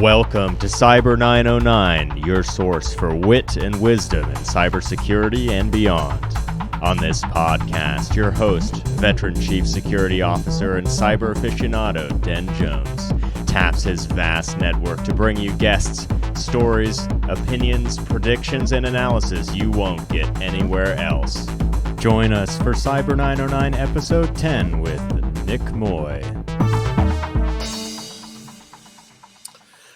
Welcome to Cyber909, your source for wit and wisdom in cybersecurity and beyond. On this podcast, your host, Veteran Chief Security Officer and cyber aficionado Den Jones, taps his vast network to bring you guests, stories, opinions, predictions, and analysis you won't get anywhere else. Join us for Cyber909 Episode 10 with Nic Moy.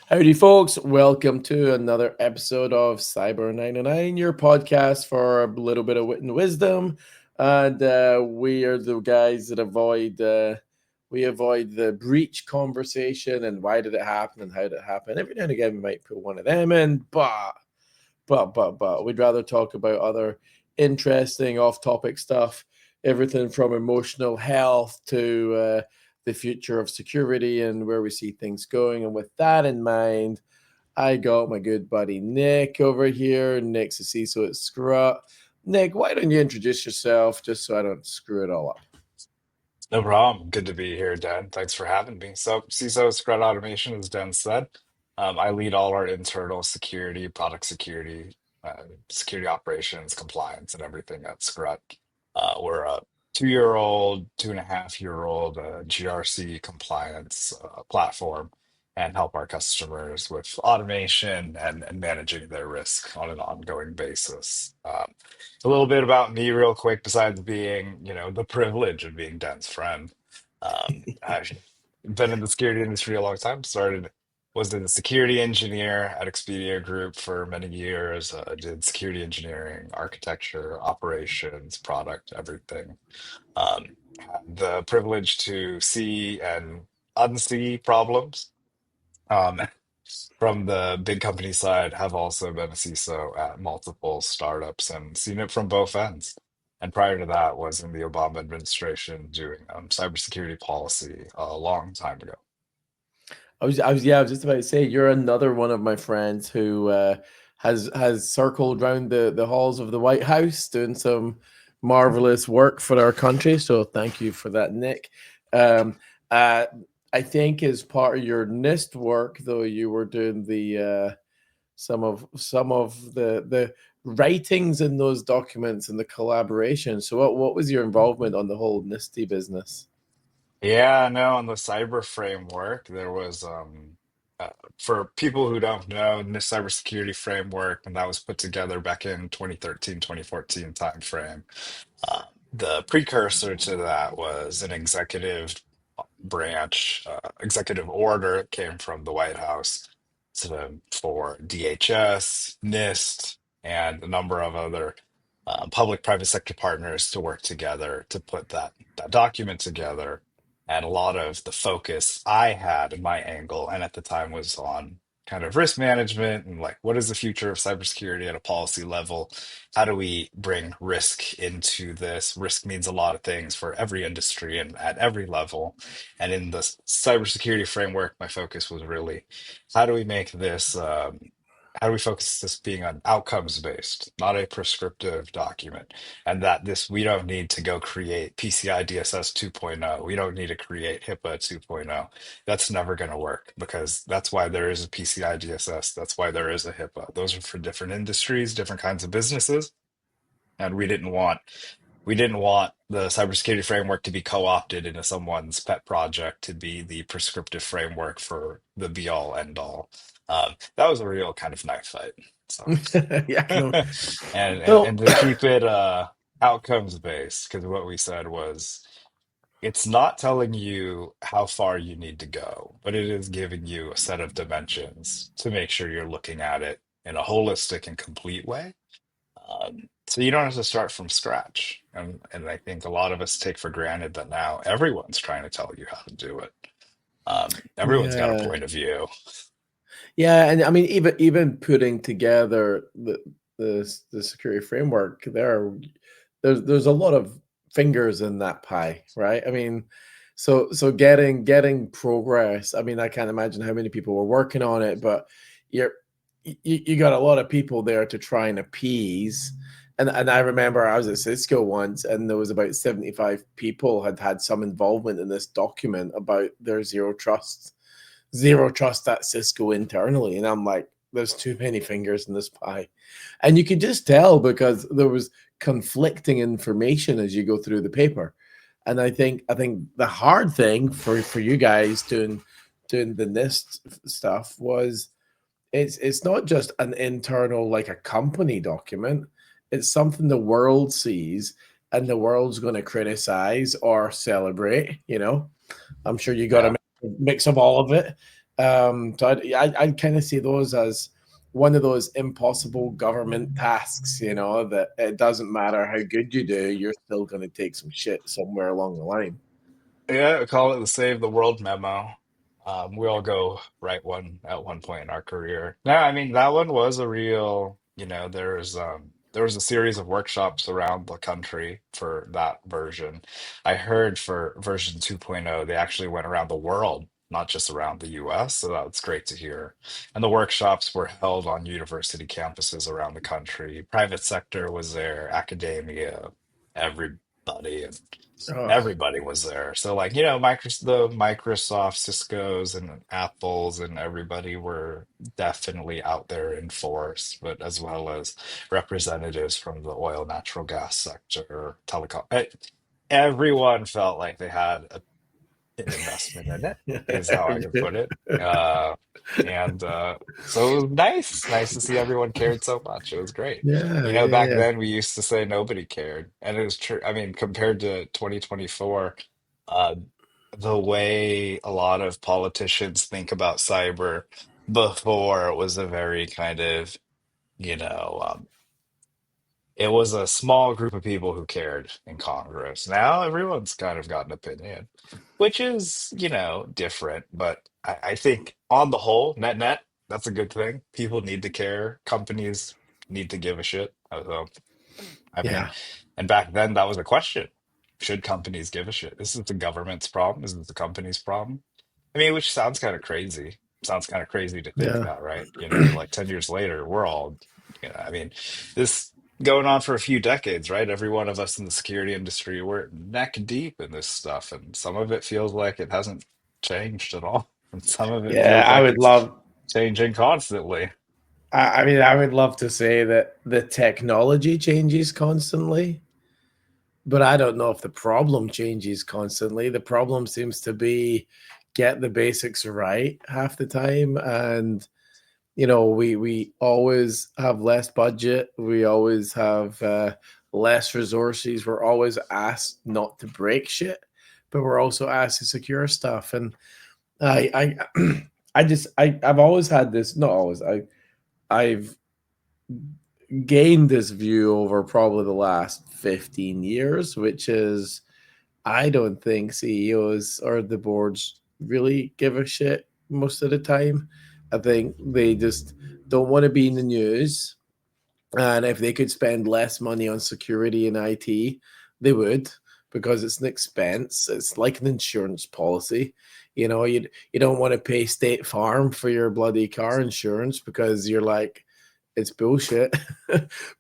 Howdy, folks. Welcome to another episode of Cyber909, your podcast for a little bit of wit and wisdom. And we are the guys that avoid the breach conversation and why did it happen and how did it happen. Every now and again, we might put one of them in, but we'd rather talk about other interesting off-topic stuff, everything from emotional health to the future of security and where we see things going. And with that in mind, I got my good buddy Nic over here. Nic's a CISO at Scrut. Nic, why don't you introduce yourself just so I don't screw it all up? No problem. Good to be here, Dan. Thanks for having me. So, CISO Scrut Automation, as Dan said, I lead all our internal security, product security, security operations, compliance, and everything at Scrut. We're a 2-year-old, 2.5-year-old GRC compliance platform and help our customers with automation and managing their risk on an ongoing basis. A little bit about me, real quick, besides being, the privilege of being Dan's friend. I've been in the security industry a long time. Was a security engineer at Expedia Group for many years. Did security engineering, architecture, operations, product, everything. Had the privilege to see and unsee problems. Um, from the big company side, have also been a CISO at multiple startups and seen it from both ends. And prior to that, was in the Obama administration doing cybersecurity policy a long time ago. I was just about to say you're another one of my friends who has circled around the halls of the White House doing some marvelous work for our country. So thank you for that, Nic. I think as part of your NIST work, though, you were doing the some of the writings in those documents and the collaboration. So what was your involvement on the whole NIST business? Yeah, no, on the cyber framework, there was for people who don't know, this cybersecurity framework, and that was put together back in 2013, 2014 timeframe. Uh, the precursor to that was an executive order came from the White House for DHS, NIST, and a number of other public-private sector partners to work together to put that document together. And a lot of the focus I had in my angle, and at the time was on kind of risk management and like what is the future of cybersecurity at a policy level? How do we bring risk into this? Risk means a lot of things for every industry and at every level. And in the cybersecurity framework, my focus was really how do we make this, how do we focus this being an outcomes based, not a prescriptive document? And that we don't need to go create PCI DSS 2.0. We don't need to create HIPAA 2.0. That's never going to work because that's why there is a PCI DSS. That's why there is a HIPAA. Those are for different industries, different kinds of businesses. And we didn't want the cybersecurity framework to be co-opted into someone's pet project to be the prescriptive framework for the be all end all. That was a real kind of knife fight. So, Yeah, no. and to keep it outcomes based, because what we said was it's not telling you how far you need to go, but it is giving you a set of dimensions to make sure you're looking at it in a holistic and complete way. So you don't have to start from scratch. And I think a lot of us take for granted that now everyone's trying to tell you how to do it. Everyone's got a Yeah. point of view. Yeah, and I mean, even putting together the security framework, there's a lot of fingers in that pie, right? I mean, so getting progress. I mean, I can't imagine how many people were working on it, but you got a lot of people there to try and appease. And I remember I was at Cisco once, and there was about 75 people had some involvement in this document about their zero trust zero trust at Cisco internally. And I'm like, there's too many fingers in this pie. And you could just tell because there was conflicting information as you go through the paper. And I think the hard thing for you guys doing the NIST stuff was it's not just an internal like a company document. It's something the world sees and the world's going to criticize or celebrate. I'm sure you got Yeah. a mix of all of it. So I kind of see those as one of those impossible government tasks, that it doesn't matter how good you do, you're still going to take some shit somewhere along the line. Yeah, we call it the Save the World memo. We all go write one at one point in our career. No, I mean that one was a real, there was a series of workshops around the country for that version. I heard for version 2.0, they actually went around the world, not just around the US, so that's great to hear. And the workshops were held on university campuses around the country. Private sector was there, academia, everybody. Oh, Everybody was there. So like, the Microsoft, Cisco's and Apple's and everybody were definitely out there in force, but as well as representatives from the oil, natural gas sector, telecom. Everyone felt like they had an investment in it, is how I could put it. And so it was nice to see everyone cared so much. It was great. yeah, Back yeah, then we used to say nobody cared, and it was true. I mean, compared to 2024, uh, the way a lot of politicians think about cyber before it was a very kind of, you know, it was a small group of people who cared in Congress. Now everyone's kind of got an opinion, which is, different. But I think on the whole, net, that's a good thing. People need to care. Companies need to give a shit. I mean, yeah, and back then that was a question. Should companies give a shit? Is it the government's problem? Is it the company's problem? I mean, which sounds kind of crazy. Sounds kind of crazy to think yeah, that, right? But like 10 years later, we're all, I mean, this going on for a few decades, right? Every one of us in the security industry, we're neck deep in this stuff. And some of it feels like it hasn't changed at all. And some of it yeah. feels I like would it's love. changing constantly. I mean, I would love to say that the technology changes constantly, but I don't know if the problem changes constantly. The problem seems to be get the basics right half the time, and we always have less budget. We always have less resources. We're always asked not to break shit, but we're also asked to secure stuff. And I I've always had this. Not always. I've gained this view over probably the last 15 years, which is I don't think CEOs or the boards really give a shit most of the time. I think they just don't want to be in the news. And if they could spend less money on security and IT, they would because it's an expense. It's like an insurance policy. You don't want to pay State Farm for your bloody car insurance because you're like, it's bullshit,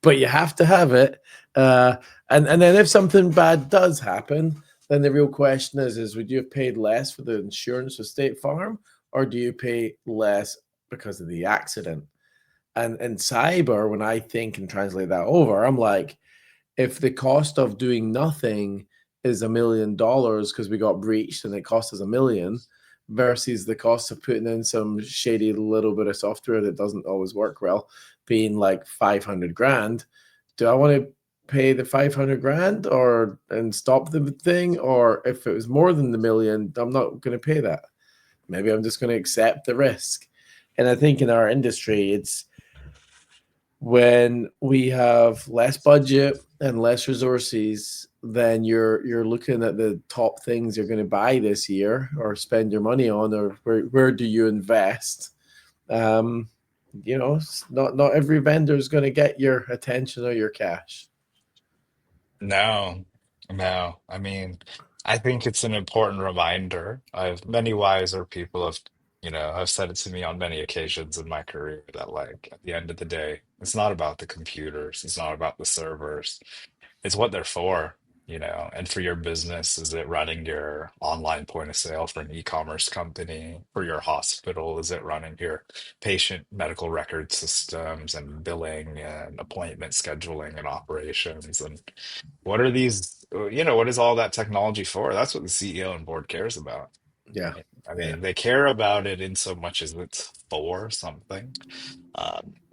but you have to have it. And then if something bad does happen, then the real question is would you have paid less for the insurance with State Farm, or do you pay less because of the accident? And in cyber, when I think and translate that over, I'm like, if the cost of doing nothing is $1 million because we got breached and it cost us 1 million versus the cost of putting in some shady little bit of software that doesn't always work well being like 500 grand, do I want to pay the 500 grand or and stop the thing? Or if it was more than the million, I'm not going to pay that. Maybe I'm just going to accept the risk. And I think in our industry, it's when we have less budget and less resources, then you're looking at the top things you're going to buy this year or spend your money on, or where do you invest? Um, not every vendor is going to get your attention or your cash. No, no. I mean, I think it's an important reminder. I've many wiser people have said it to me on many occasions in my career that like at the end of the day, it's not about the computers, it's not about the servers, it's what they're for. And for your business, is it running your online point of sale for an e-commerce company? For your hospital, is it running your patient medical record systems and billing and appointment scheduling and operations? And what are what is all that technology for? That's what the CEO and board cares about. Yeah, Right? I yeah, mean, they care about it in so much as it's for something.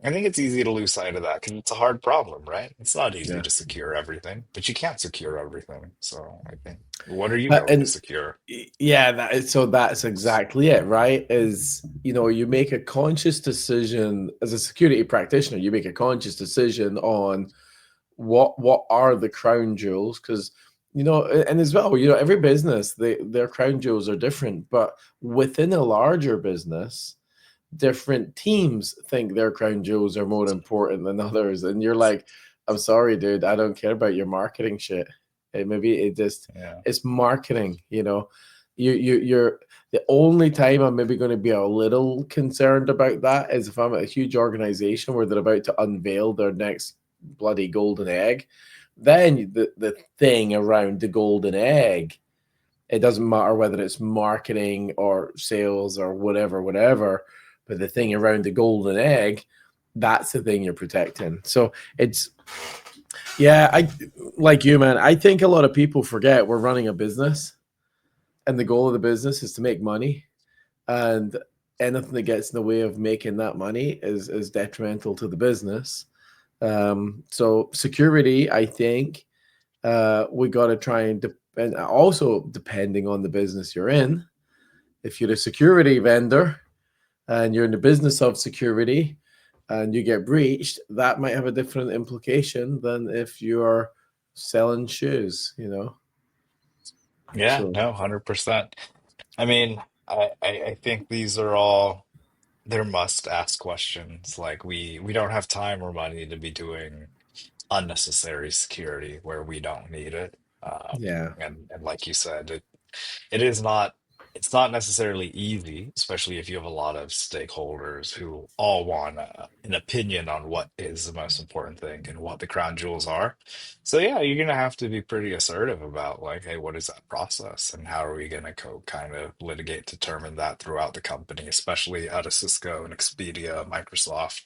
I think it's easy to lose sight of that because it's a hard problem, right? It's not easy yeah. to secure everything, but you can't secure everything. So I think, what are you going to And secure? yeah, so that's exactly it, right? Is you make a conscious decision as a security practitioner. You make a conscious decision on what are the crown jewels, because and as well, every business, their crown jewels are different, but within a larger business, different teams think their crown jewels are more important than others, and you're like, I'm sorry, dude, I don't care about your marketing shit. Maybe Yeah. it's marketing. You're the only time I'm maybe going to be a little concerned about that is if I'm at a huge organization where they're about to unveil their next bloody golden egg. Then the thing around the golden egg, it doesn't matter whether it's marketing or sales or whatever, but the thing around the golden egg, that's the thing you're protecting. So it's, yeah, I like you, man. I think a lot of people forget we're running a business, and the goal of the business is to make money, and anything that gets in the way of making that money is detrimental to the business. So security, I think, we got to try and also depending on the business you're in. If you're a security vendor and you're in the business of security and you get breached, that might have a different implication than if you're selling shoes. Yeah, So no, 100%. I mean, I think these are all they're must ask questions. Like we don't have time or money to be doing unnecessary security where we don't need it. yeah, And like you said, it's not necessarily easy, especially if you have a lot of stakeholders who all want an opinion on what is the most important thing and what the crown jewels are. So yeah, you're gonna have to be pretty assertive about like, hey, what is that process and how are we gonna kind of litigate, determine that throughout the company, especially out of Cisco and Expedia, Microsoft.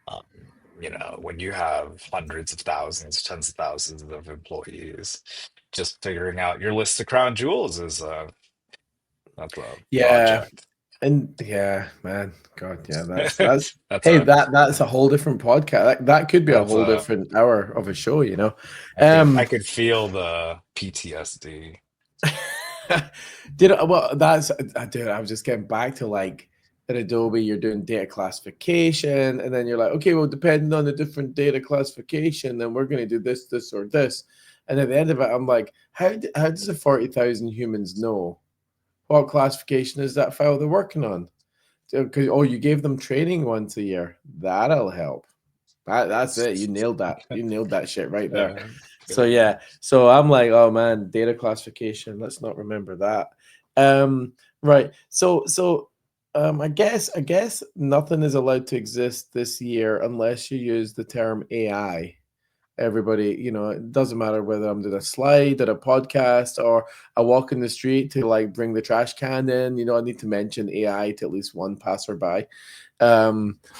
Um, when you have hundreds of thousands, tens of thousands of employees, just figuring out your list of crown jewels is that's a yeah. project. And yeah, man, God, yeah, that's That's hey, a that's a whole different podcast. That could be a that's whole a different hour of a show. I Um, could feel the PTSD. well, dude, I was just getting back to like at Adobe, you're doing data classification, and then you're like, okay, well, depending on the different data classification, then we're going to do this, this, or this. And at the end of it, I'm like, how does the 40,000 humans know what classification is that file they're working on? Because you gave them training once a year. That'll help. That's it. You nailed that. You nailed that shit right there. Yeah, So yeah. yeah. So I'm like, oh man, data classification. Let's not remember that. Um, right. I guess nothing is allowed to exist this year unless you use the term AI. Everybody, it doesn't matter whether I'm doing a slide or a podcast or I walk in the street to like bring the trash can in. I need to mention AI to at least one passerby.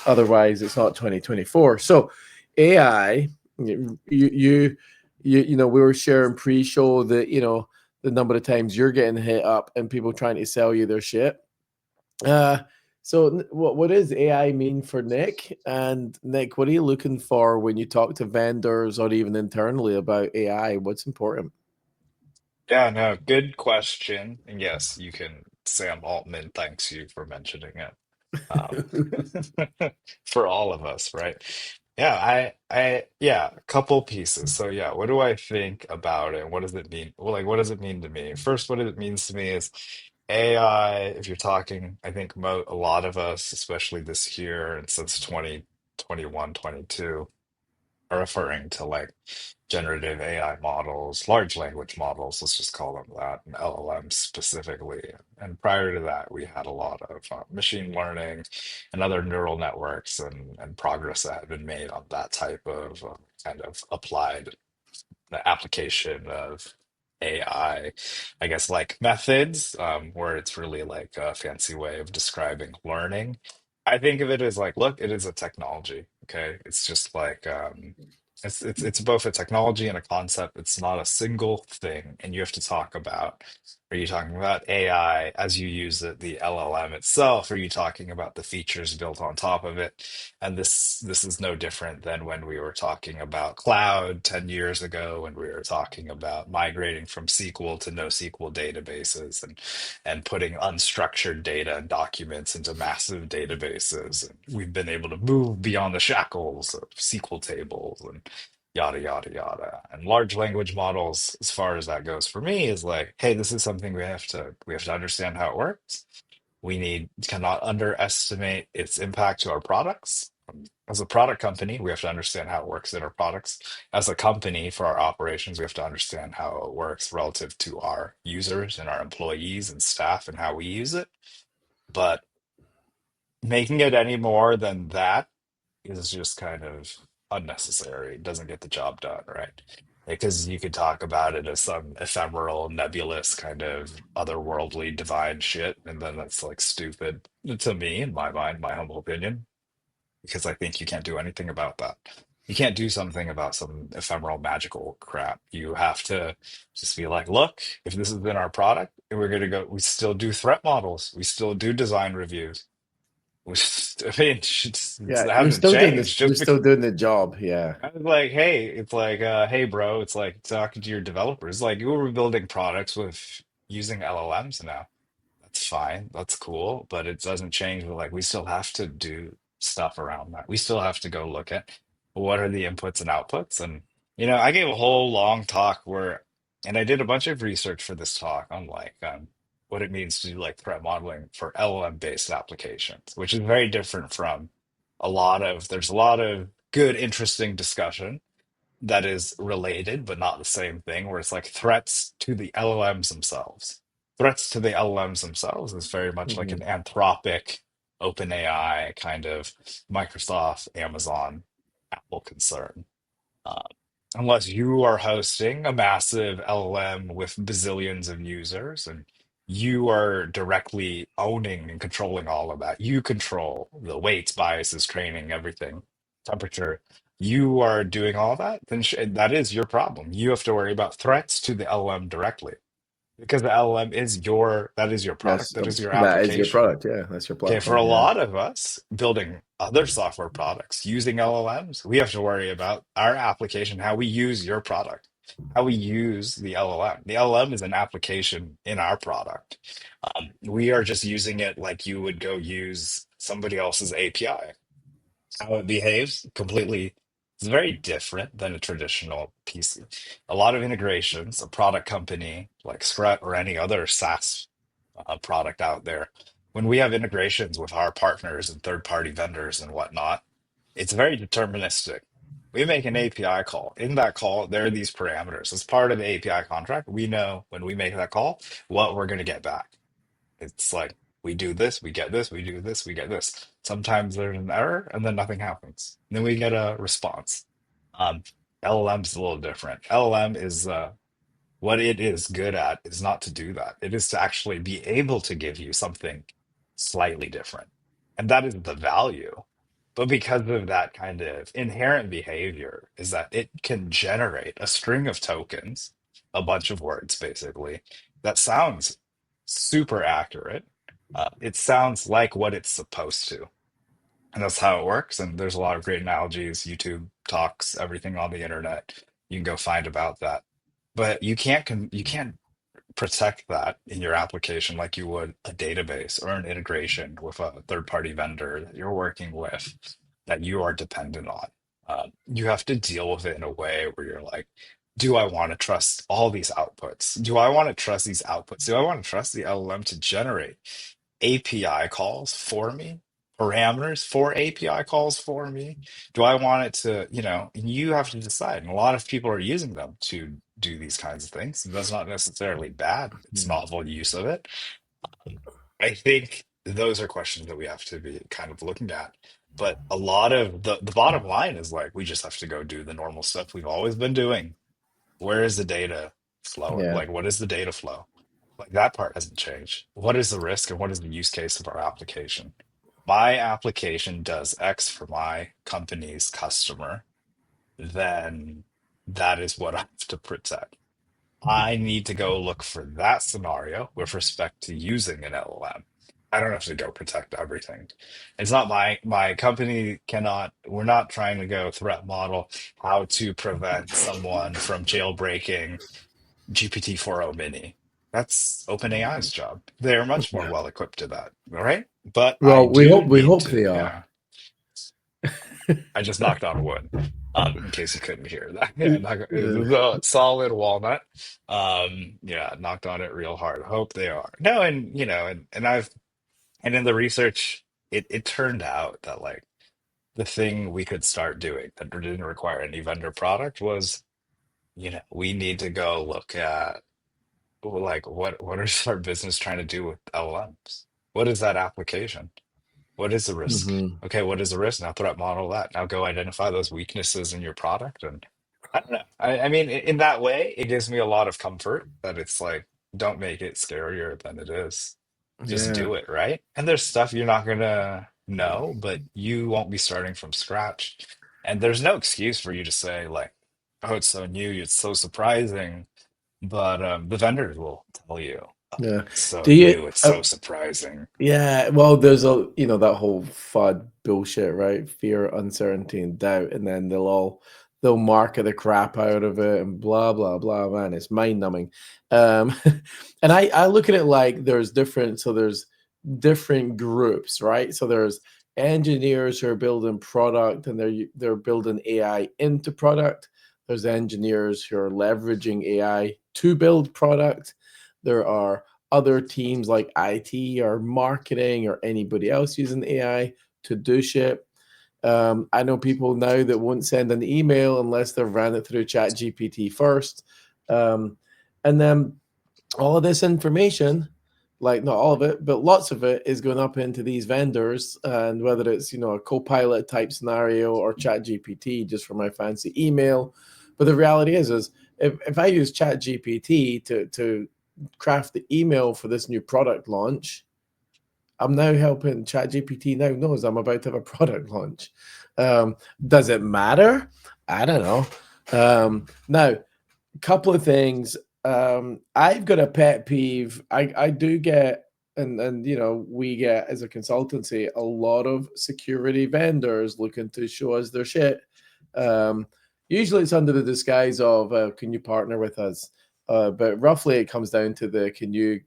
Otherwise, it's not 2024. So AI, we were sharing pre-show that the number of times you're getting hit up and people trying to sell you their shit. Uh, so what does AI mean for Nick? And Nick, what are you looking for when you talk to vendors or even internally about AI? What's important? Yeah, no, good question. And yes, you can, Sam Altman thanks you for mentioning it. Um, for all of us, right? Yeah, yeah, a couple pieces. So yeah, what do I think about it? What does it mean? Well, like, what does it mean to me? First, what it means to me is AI, if you're talking, I think mo a lot of us, especially this year and since 2021, 22, are referring to like generative AI models, large language models, let's just call them that, and LLMs specifically. And prior to that, we had a lot of machine learning and other neural networks and progress that had been made on that type of kind of applied the application of I guess like methods, where it's really like a fancy way of describing learning. I think of it as like, look, it is a technology. Okay. It's just like it's both a technology and a concept. It's not a single thing. And you have to talk about, are you talking about AI as you use it, the LLM itself? Are you talking about the features built on top of it? And this is no different than when we were talking about cloud 10 years ago, when we were talking about migrating from SQL to NoSQL databases and putting unstructured data and documents into massive databases. And we've been able to move beyond the shackles of SQL tables and yada yada yada. And large language models, as far as that goes for me, is like, hey, this is something we have to understand how it works. We cannot underestimate its impact to our products. As a product company, we have to understand how it works in our products. As a company, for our operations, we have to understand how it works relative to our users and our employees and staff and how we use it. But making it any more than that is just kind of unnecessary. It doesn't get the job done, right? Because you could talk about it as some ephemeral, nebulous kind of otherworldly divine shit, and then that's like stupid to me, in my mind, my humble opinion, because I think you can't do anything about that. You can't do something about some ephemeral magical crap. You have to just be like, look, if this has been our product, and we're gonna go, we still do threat models, we still do design reviews. Which I mean, Yeah, it you're hasn't still doing this. changed. You're Just still doing the job. Yeah. I was like, hey, it's like, hey, bro, it's like talking to your developers. Like, you were building products with using LLMs now. That's fine. That's cool. But it doesn't change. But like, we still have to do stuff around that. We still have to go look at what are the inputs and outputs. And, I gave a whole long talk and I did a bunch of research for this talk on like, what it means to do like threat modeling for LLM based applications, which is very different from there's a lot of good, interesting discussion that is related, but not the same thing, where it's like threats to the LLMs themselves. Threats to the LLMs themselves is very much like an Hmm. Anthropic, OpenAI kind of Microsoft, Amazon, Apple concern. Uh, Unless you are hosting a massive LLM with bazillions of users and you are directly owning and controlling all of that. You control the weights, biases, training, everything, temperature. You are doing all that, then that is your problem. You have to worry about threats to the LLM directly because the LLM that is your product, Yes, that is your that is your application. product. Yeah, that's your Okay, for platform. a Yeah. lot of us building other software products using LLMs, we have to worry about our application, how we use your product, how we use the LLM. The LLM is an application in our product. We are just using it like you would go use somebody else's API. How it behaves completely, it's very different than a traditional PC. A lot of integrations, a product company like Scrut or any other SaaS product out there, when we have integrations with our partners and third-party vendors and whatnot, it's very deterministic. We make an API call. In that call, there are these parameters. As part of the API contract, we know when we make that call what we're going to get back. It's like we do this, we get this, we do this, we get this. Sometimes there's an error and then nothing happens. Then we get a response. Um, LLM's a little different. LLM is what it is good at is not to do that. It is to actually be able to give you something slightly different. And that is the value. But because of that kind of inherent behavior, is that it can generate a string of tokens, a bunch of words basically, that sounds super accurate. It sounds like what it's supposed to. And that's how it works. And there's a lot of great analogies, YouTube talks, everything on the internet. You can go find about that. But you can't protect that in your application like you would a database or an integration with a third-party vendor that you're working with that you are dependent on. You have to deal with it in a way where you're like, do I want to trust all these outputs? Do I want to trust these outputs? Do I want to trust the LLM to generate API calls for me, parameters for API calls for me? Do I want it to, and you have to decide. And a lot of people are using them to do these kinds of things. That's not necessarily bad. It's Hmm. novel use of it. I think those are questions that we have to be kind of looking at. But a lot of the bottom line is like we just have to go do the normal stuff we've always been doing. Where is the data flow? Yeah. Like, what is the data flow? Like, that part hasn't changed. What is the risk and what is the use case of our application? My application does X for my company's customer, then that is what I have to protect. I need to go look for that scenario with respect to using an LLM. I don't have to go protect everything. It's not my company cannot, we're not trying to go threat model how to prevent someone from jailbreaking GPT-4o mini. That's OpenAI's job. They're much more Yeah. well equipped to that, all right? But I Well, do we need hope to, they are. yeah. I just knocked on wood, in case you couldn't hear that. Yeah, it Uh, was a solid walnut. Yeah, knocked on it real hard. Hope they are. No, and and in the research, it turned out that like the thing we could start doing that didn't require any vendor product was, we need to go look at like what is our business trying to do with LLMs? What is that application? What is the risk? mhm. Okay, what is the risk? Now threat model that. Now go identify those weaknesses in your product. And I don't know. I mean, in that way, it gives me a lot of comfort that it's like, don't make it scarier than it is. Just Yeah. do it, right? And there's stuff you're not gonna know, but you won't be starting from scratch. And there's no excuse for you to say, like, oh, it's so new, it's so surprising. But the vendors will tell you, oh, Yeah. it's so Do you? new, it's so surprising. Yeah, well, there's that whole FUD bullshit, right? Fear, uncertainty, and doubt, and then they'll market the crap out of it and blah blah blah. Man, it's mind numbing. Um, and I look at it like there's different groups, right? So there's engineers who are building product and they're building AI into product. There's engineers who are leveraging AI to build product. There are other teams like IT or marketing or anybody else using AI to do shit. I know people now that won't send an email unless they've ran it through ChatGPT first. Um, and then all of this information, like not all of it, but lots of it is going up into these vendors. And whether it's, a co-pilot type scenario or ChatGPT just for my fancy email. But the reality is if I use ChatGPT to craft the email for this new product launch, I'm now helping ChatGPT now knows I'm about to have a product launch. Does it matter? I don't know. Now, couple of things. I've got a pet peeve. I do get, and we get as a consultancy a lot of security vendors looking to show us their shit. Um, Usually it's under the disguise of can you partner with us? But roughly it comes down to the can you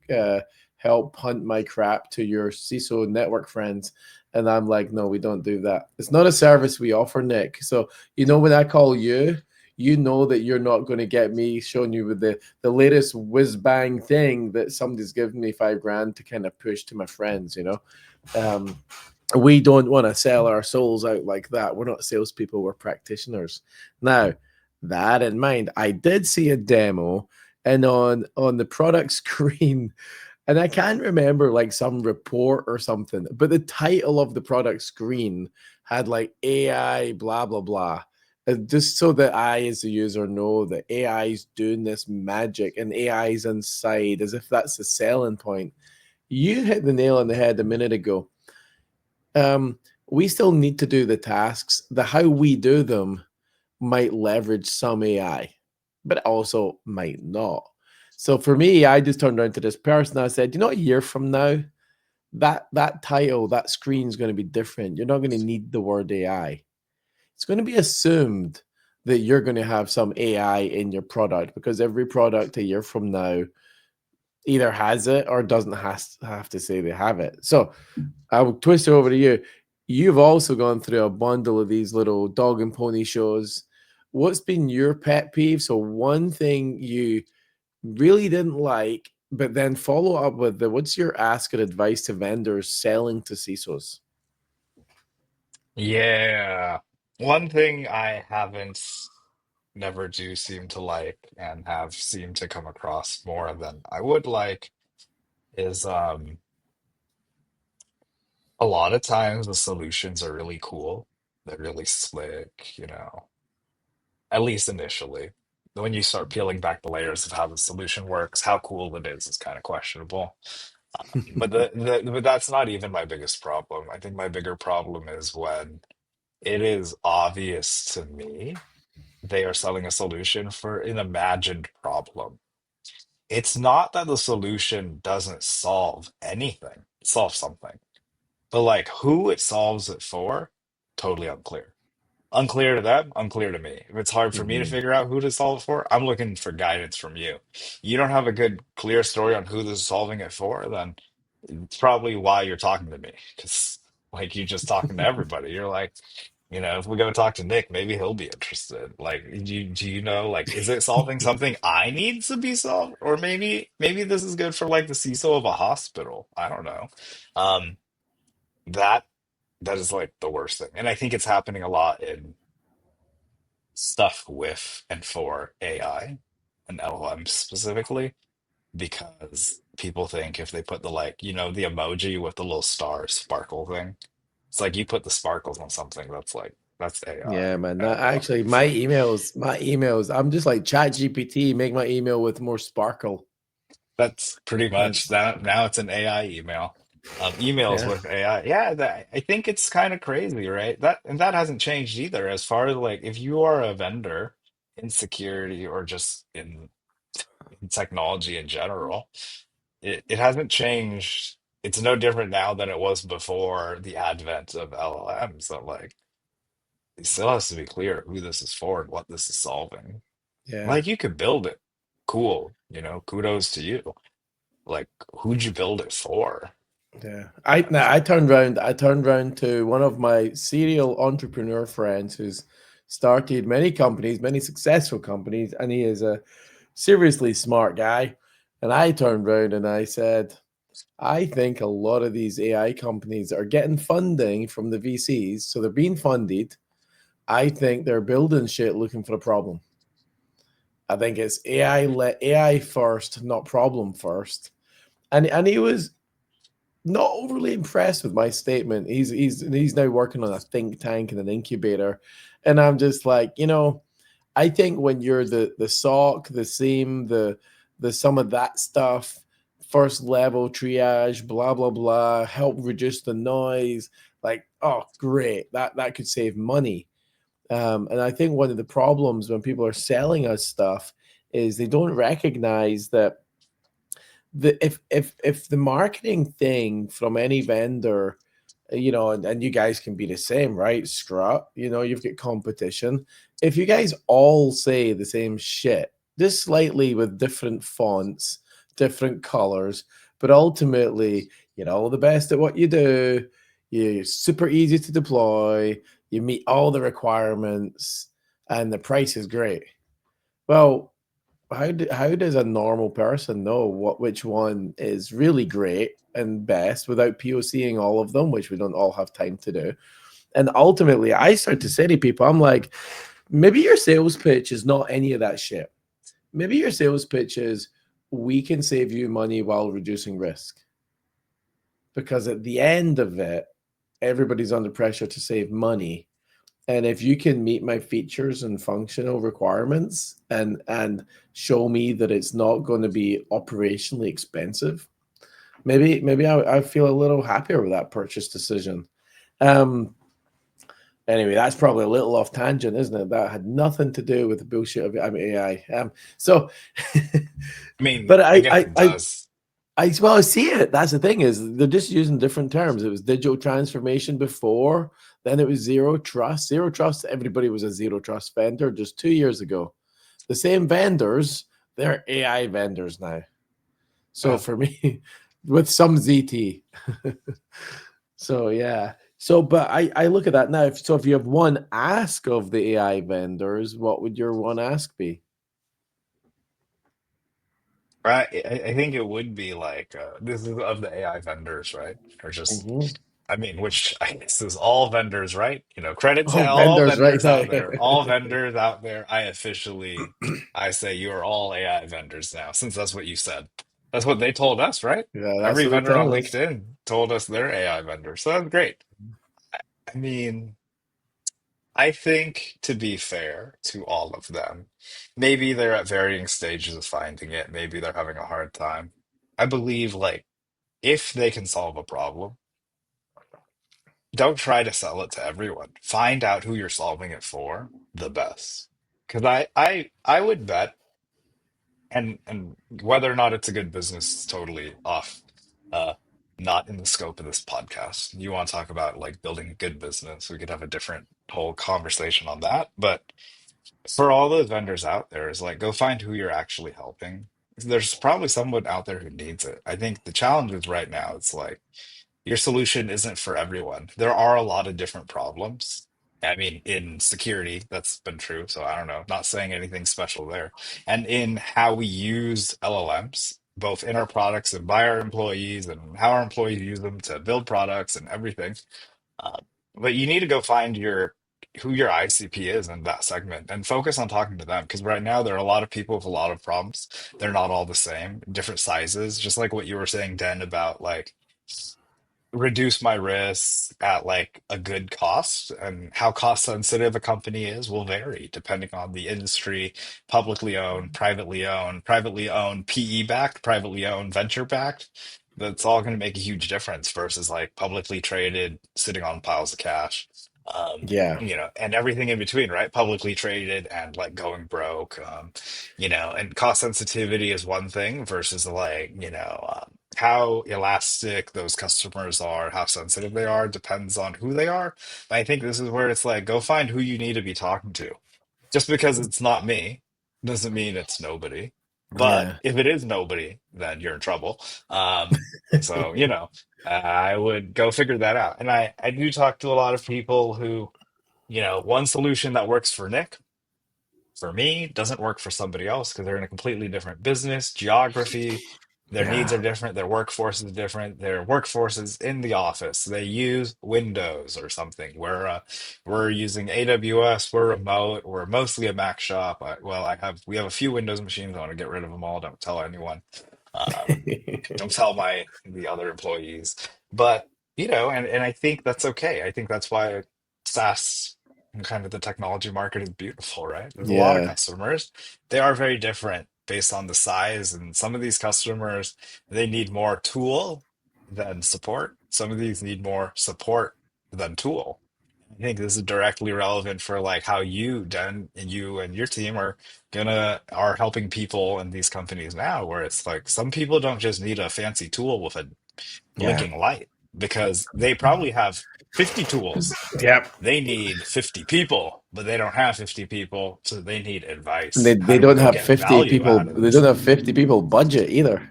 help hunt my crap to your CISO network friends? And I'm like, no, we don't do that. It's not a service we offer, Nick. So when I call you, you know that you're not going to get me showing you with the latest whiz bang thing that somebody's given me 5 grand to kind of push to my friends. Um, we don't want to sell our souls out like that. We're not salespeople, we're practitioners. Now, that in mind, I did see a demo, and on the product screen, and I can't remember like some report or something, but the title of the product screen had like AI, blah, blah, blah. And just so that I, as the user, know that AI is doing this magic and AI is inside, as if that's the selling point. You hit the nail on the head a minute ago. We still need to do the tasks. The how we do them might leverage some AI, but also might not. So for me, I just turned around to this person. I said, a year from now, that title, that screen is going to be different. You're not going to need the word AI. It's going to be assumed that you're going to have some AI in your product because every product a year from now either has it or doesn't have to say they have it. So I will twist it over to you. You've also gone through a bundle of these little dog and pony shows. What's been your pet peeve? So one thing you really didn't like, but then follow up with what's your ask and advice to vendors selling to CISOs? Yeah. One thing I haven't never do seem to like and have seemed to come across more than I would like is a lot of times the solutions are really cool. They're really slick, at least initially. when you start peeling back the layers of how the solution works, how cool it is kind of questionable. But but that's not even my biggest problem. I think my bigger problem is when it is obvious to me they are selling a solution for an imagined problem. It's not that the solution doesn't solve anything, it solves something. But like who it solves it for, totally unclear. Unclear to them, unclear to me. If it's hard for me to Mhm. figure out who to solve it for, I'm looking for guidance from you. You don't have a good, clear story on who this is solving it for, then it's probably why you're talking to me. Because like you just talking to everybody. You're like, if we go talk to Nick, maybe he'll be interested. Like, do you know, like, is it solving something I need to be solved? Or maybe this is good for like the CISO of a hospital. I don't know. Um, that that is like the worst thing. And I think it's happening a lot in stuff with and for AI and LLMs specifically, because people think if they put the like, the emoji with the little star sparkle thing, it's like you put the sparkles on something that's AI. Yeah, man. That And actually, my emails, I'm just like Chat GPT, make my email with more sparkle. that's pretty And much that. Now it's an AI email. Emails yeah, with AI. Yeah, I think it's kind of crazy, right? That hasn't changed either. As far as like if you are a vendor in security or just in technology in general, it hasn't changed. It's no different now than it was before the advent of LLMs. That like it still has to be clear who this is for and what this is solving. yeah, Like you could build it, cool. Kudos to you. Like who'd you build it for? yeah. I turned around to one of my serial entrepreneur friends who's started many companies, many successful companies, and he is a seriously smart guy. And I turned around and I said, I think a lot of these AI companies are getting funding from the VCs, so they're being funded. I think they're building shit looking for a problem. I think it's AI first, not problem first. And he was not overly impressed with my statement. He's now working on a think tank and an incubator, and I'm just like, I think when you're the SOC, the SIEM, the some of that stuff, first level triage, blah blah blah, help reduce the noise. Like, oh, great, that could save money. And I think one of the problems when people are selling us stuff is they don't recognize that if the marketing thing from any vendor, and you guys can be the same, right? Scrut, you've got competition. If you guys all say the same shit, just slightly with different fonts, different colors, but ultimately, the best at what you do, you're super easy to deploy, you meet all the requirements, and the price is great. Well, how does a normal person know which one is really great and best without POCing all of them, which we don't all have time to do? And ultimately, I start to say to people, I'm like, maybe your sales pitch is not any of that shit. Maybe your sales pitch is we can save you money while reducing risk. Because at the end of it, everybody's under pressure to save money. And if you can meet my features and functional requirements and show me that it's not going to be operationally expensive, maybe I feel a little happier with that purchase decision. Um, anyway, that's probably a little off tangent, isn't it? That had nothing to do with the bullshit of AI. So, I mean, but I guess it does. well, I see it. That's the thing is they're just using different terms. It was digital transformation before, then it was zero trust. Zero trust, everybody was a zero trust vendor just 2 years ago. The same vendors, they're AI vendors now. So Yeah. for me, with some ZT. So yeah. So but I look at that now. So if you have one ask of the AI vendors, what would your one ask be? Right. I think it would be like this is of the AI vendors, right? Or just Mhm. I mean, which I guess is all vendors, right? Credit to Oh, all vendors right vendors now. out there. All vendors out there. I say you are all AI vendors now, since that's what you said. That's what they told us, right? Yeah, that's Every what they're vendor on telling us. LinkedIn told us they're AI vendors. So that's great. I mean, I think, to be fair to all of them, maybe they're at varying stages of finding it. Maybe they're having a hard time. I believe, like, if they can solve a problem, don't try to sell it to everyone. Find out who you're solving it for the best. Because I would bet, and whether or not it's a good business is totally off, uh, not in the scope of this podcast. You want to talk about like building a good business, we could have a different whole conversation on that. But for all those vendors out there, is like go find who you're actually helping. There's probably someone out there who needs it. I think the challenge is right now, it's like your solution isn't for everyone. There are a lot of different problems. I mean, in security, that's been true. So I don't know, not saying anything special there. And in how we use LLMs, both in our products and by our employees, and how our employees use them to build products and everything. Uh, but you need to go find your who your ICP is in that segment and focus on talking to them, because right now there are a lot of people with a lot of problems. They're not all the same, different sizes, just like what you were saying, Den, about like reduce my risks at like a good cost, and how cost sensitive a company is will vary depending on the industry, privately owned, PE backed, privately owned, venture backed. That's all going to make a huge difference versus like publicly traded sitting on piles of cash. Yeah, And everything in between, right? Publicly traded and like going broke. And cost sensitivity is one thing versus like, how elastic those customers are, how sensitive they are, depends on who they are. But I think this is where it's like, go find who you need to be talking to. Just because it's not me doesn't mean it's nobody. But yeah, if it is nobody, then you're in trouble. So, I would go figure that out. And I do talk to a lot of people who, one solution that works for Nick for me doesn't work for somebody else because they're in a completely different business, geography. Their needs yeah. are different. Their workforce is different. Their workforce is in the office. They use Windows or something. We're using AWS. We're remote. We're mostly a Mac shop. We have a few Windows machines. I want to get rid of them all. Don't tell anyone. Um, don't tell the other employees. But and I think that's okay. I think that's why SaaS and kind of the technology market is beautiful, right? There's a lot of Yeah, customers. They are very different based on the size, and some of these customers, they need more tool than support. Some of these need more support than tool. I think this is directly relevant for like how you, Dan, and you and your team are helping people in these companies now, where it's like some people don't just need a fancy tool with a yeah. blinking light because they probably have 50 tools. Yep. They need 50 people, but they don't have 50 people, so they need They advice. How they do we don't go have get 50 value people. out of They this? don't have 50 people budget either.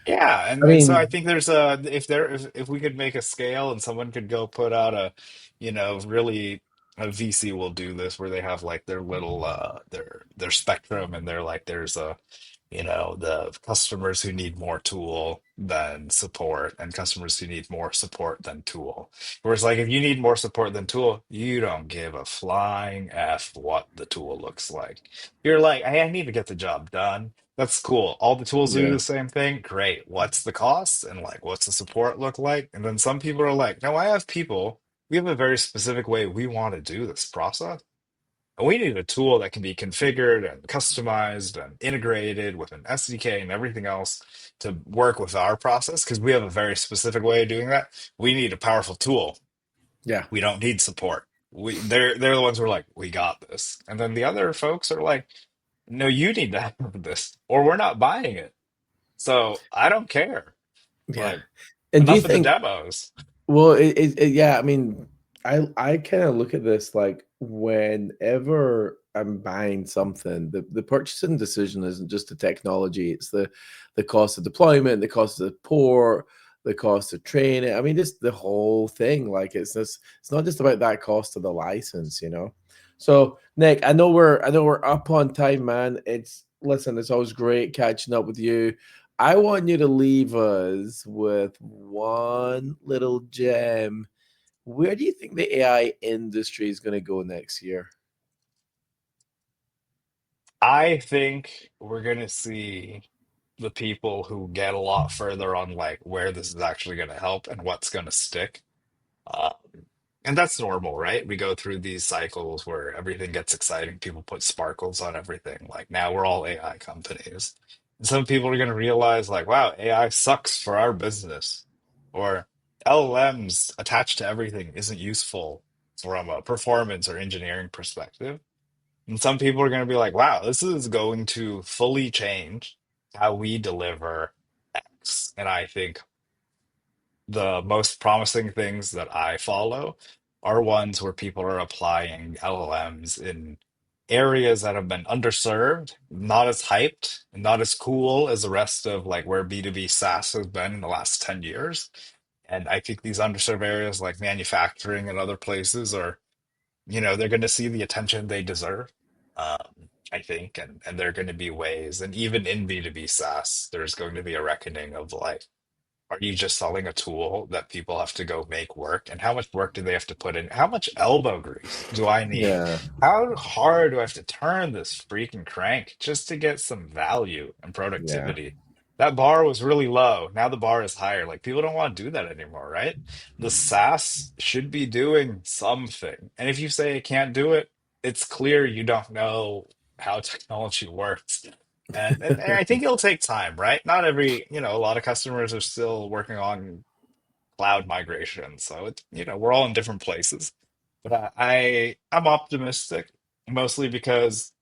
Yeah, I and so I mean, think there's if we could make a scale and someone could go put out really a VC will do this where they have like their little their spectrum, and they're like there's the customers who need more tool than support, and customers who need more support than tool. Whereas, like, if you need more support than tool, you don't give a flying F what the tool looks like. You're like, hey, I need to get the job done. That's cool. All the tools do yeah, the same thing. Great. What's the cost? And like, what's the support look like? And then some people are like, no, I have people. We have a very specific way we want to do this process. And we need a tool that can be configured and customized and integrated with an SDK and everything else to work with our process because we have a very specific way of doing that. We need a powerful tool. yeah, We don't need support. They're the ones who are like, we got this. And then the other folks are like, no, you need to have this, or we're not buying it. So I don't care. yeah. Like, And do you enough of the think? demos. Well, yeah. I mean, I kind of look at this like whenever I'm buying something, the purchasing decision isn't just the technology; it's the cost of deployment, the cost of support, the cost of training. I mean, it's the whole thing. Like it's not just about that cost of the license, you know. So, Nick, I know we're up on time, man. It's always great catching up with you. I want you to leave us with one little gem. Where do you think the AI industry is going to go next year? I think we're gonna see the people who get a lot further on like where this is actually gonna help and what's gonna stick. Uh, And that's normal, right? We go through these cycles where everything gets exciting. People put sparkles on everything. Like now we're all AI companies. And some people are going to realize, like, wow, AI sucks for our business. Or LLMs attached to everything isn't useful from a performance or engineering perspective. And some people are going to be like, wow, this is going to fully change how we deliver X. And I think the most promising things that I follow are ones where people are applying LLMs in areas that have been underserved, not as hyped, not as cool as the rest of like where B2B SaaS has been in the last 10 years. And I think these underserved areas like manufacturing and other places are, they're going to see the attention they deserve. I think, and there are going to be ways, and even in B2B SaaS, there's going to be a reckoning of like, are you just selling a tool that people have to go make work? And how much work do they have to put in? How much elbow grease do I need? Yeah, How hard do I have to turn this freaking crank just to get some value and yeah, productivity? That bar was really low. Now the bar is higher. Like people don't want to do that anymore, right? The SaaS should be doing something. And if you say it can't do it, it's clear you don't know how technology works. And I think it'll take time, right? Not every, a lot of customers are still working on cloud migration. So we're all in different places. But I'm optimistic, mostly because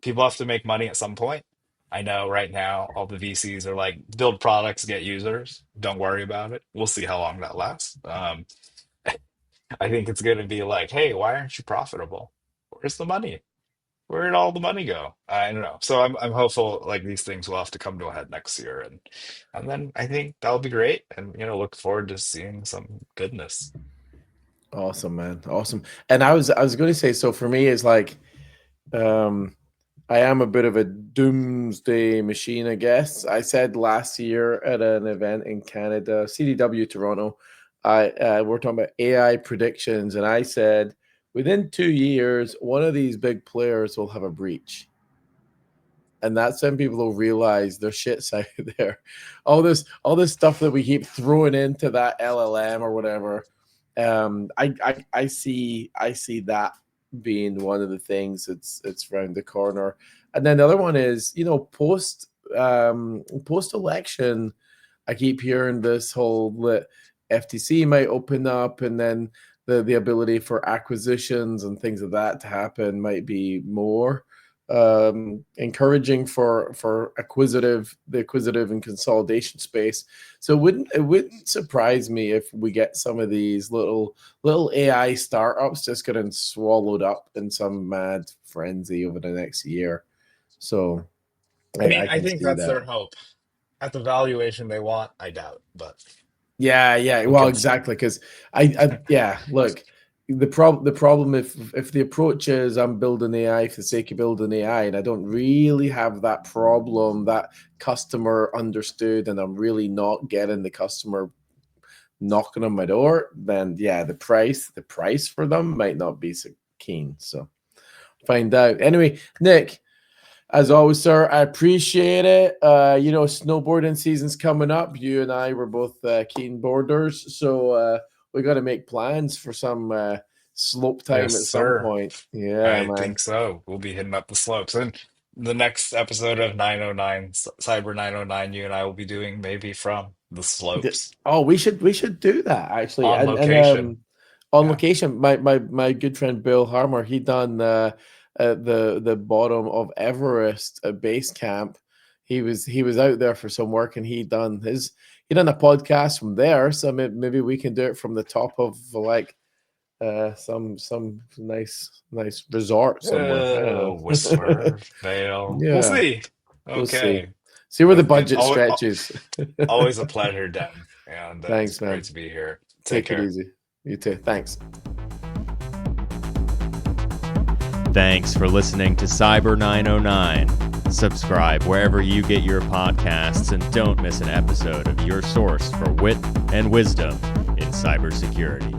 people have to make money at some point. I know right now all the VCs are like, build products, get users. Don't worry about it. We'll see how long that lasts. I think it's going to be like, hey, why aren't you profitable? Where's the money? Where did all the money go? I don't know. So I'm hopeful like these things will have to come to a head next year, and then I think that'll be great, and look forward to seeing some goodness. awesome, man, awesome. And I was going to say, so for me, it's like, um, I am a bit of a doomsday machine, I guess. I said last year at an event in Canada, CDW Toronto, we're talking about AI predictions, and I said within 2 years, one of these big players will have a breach. And that's when people will realize their shit's out there. All this stuff that we keep throwing into that LLM or whatever. I see that being one of the things it's around the corner. And then the other one is, post election, I keep hearing this whole FTC might open up, and then the ability for acquisitions and things of that to happen might be more encouraging for the acquisitive and consolidation space. So it wouldn't surprise me if we get some of these little AI startups just getting swallowed up in some mad frenzy over the next year. So I I, mean, I I can think see that's that. their hope. At the valuation they want, I doubt, but Yeah, yeah. who Well, can say? exactly. Because yeah. Look, the problem if the approach is I'm building AI for the sake of building AI, and I don't really have that problem that customer understood, and I'm really not getting the customer knocking on my door, then yeah, the price for them might not be so keen. So find out. Anyway, Nick, as always, sir, I appreciate it. Snowboarding season's coming up. You and I were both keen boarders, so we got to make plans for some slope Yes, time at some sir. point. Yeah, I man. think so. We'll be hitting up the slopes. And the next episode of 909, Cyber 909, you and I will be doing maybe from the slopes Oh, we should do that actually, on and location. on Yeah. location. My good friend Bill Harmer, he done the bottom of Everest at base camp. He was out there for some work, and he done a podcast from there. So maybe we can do it from the top of like some nice resort somewhere. I don't know. Whistler, Vale. We'll Yeah, see. we'll see. Okay. See where the Okay. budget stretches. Always a pleasure, Dan. And it's Thanks, great man. to be here. Take Take it care. easy. You too. Thanks. Thanks for listening to Cyber 909. Subscribe wherever you get your podcasts and don't miss an episode of your source for wit and wisdom in cybersecurity.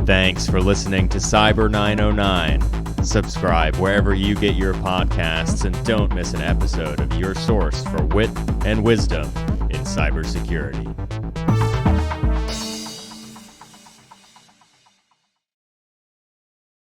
Thanks for listening to Cyber909. Subscribe wherever you get your podcasts and don't miss an episode of your source for wit and wisdom in cybersecurity.